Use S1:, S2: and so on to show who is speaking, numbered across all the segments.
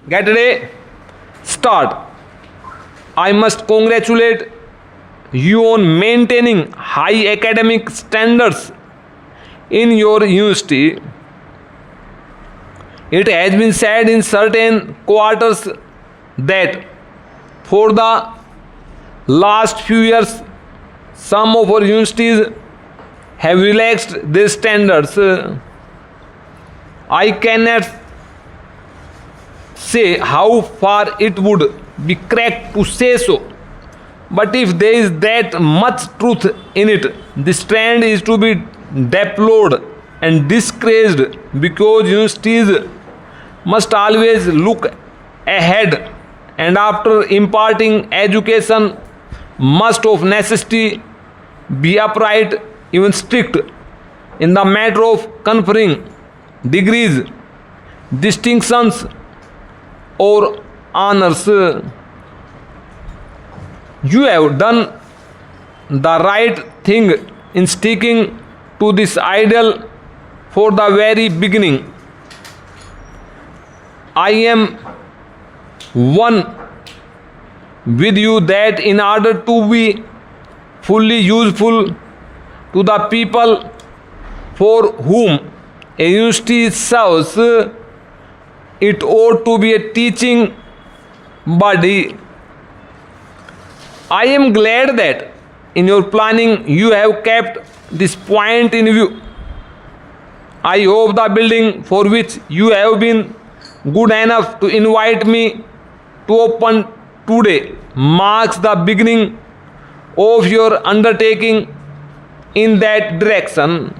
S1: Get ready. Start. I must congratulate you on maintaining high academic standards in your university. It has been said in certain quarters that for the last few years, some of our universities have relaxed their standards. I cannot say how far it would be correct to say so, but if there is that much truth in it, this trend is to be deplored and discouraged, because universities must always look ahead, and after imparting education must of necessity be upright, even strict in the matter of conferring degrees, distinctions or honors. You have done the right thing in sticking to this ideal for the very beginning. I am one with you that in order to be fully useful to the people for whom a university serves, it ought to be a teaching body. I am glad that in your planning you have kept this point in view. I hope the building for which you have been good enough to invite me to open today marks the beginning of your undertaking in that direction.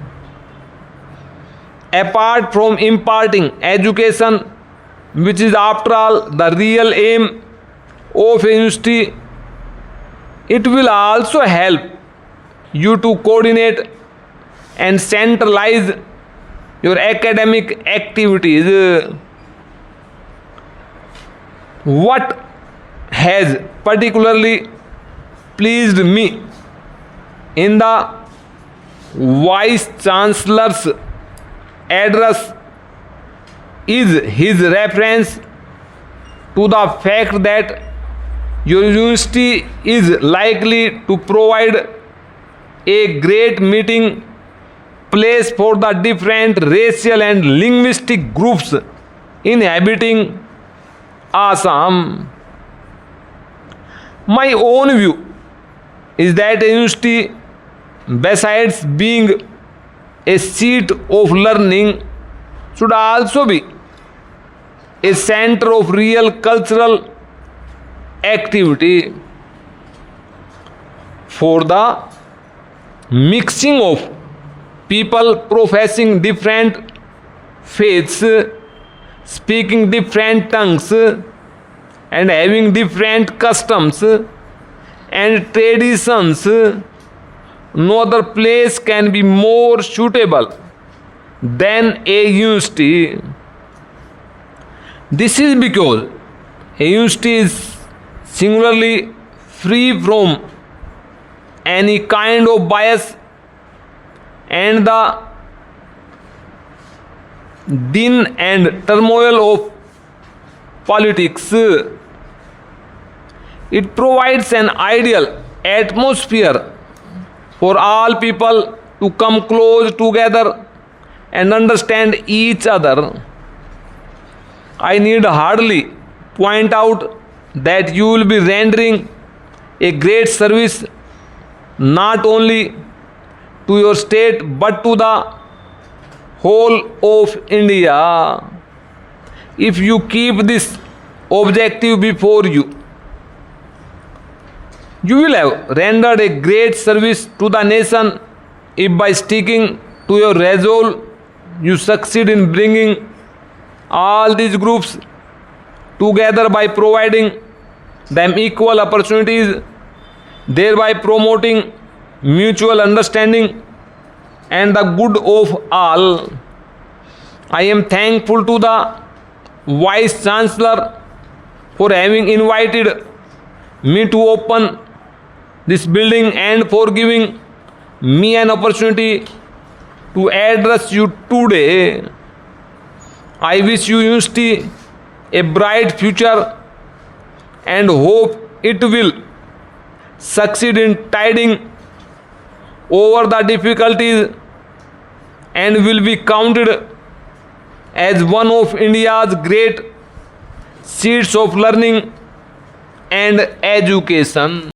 S1: Apart from imparting education, which is after all the real aim of a university, it will also help you to coordinate and centralize your academic activities. What has particularly pleased me in the Vice Chancellor's address is his reference to the fact that your university is likely to provide a great meeting place for the different racial and linguistic groups inhabiting Assam. My own view is that a university, besides being a seat of learning, should also be a center of real cultural activity for the mixing of people professing different faiths, speaking different tongues, and having different customs and traditions. No other place can be more suitable than a university. This is because a university is singularly free from any kind of bias and the din and turmoil of politics. It provides an ideal atmosphere for all people to come close together and understand each other. I need hardly point out that you will be rendering a great service not only to your state but to the whole of India if you keep this objective before you. You will have rendered a great service to the nation if by sticking to your resolve you succeed in bringing all these groups together by providing them equal opportunities, thereby promoting mutual understanding and the good of all. I am thankful to the Vice Chancellor for having invited me to open this building and for giving me an opportunity to address you today. I wish you university a bright future and hope it will succeed in tiding over the difficulties and will be counted as one of India's great seats of learning and education.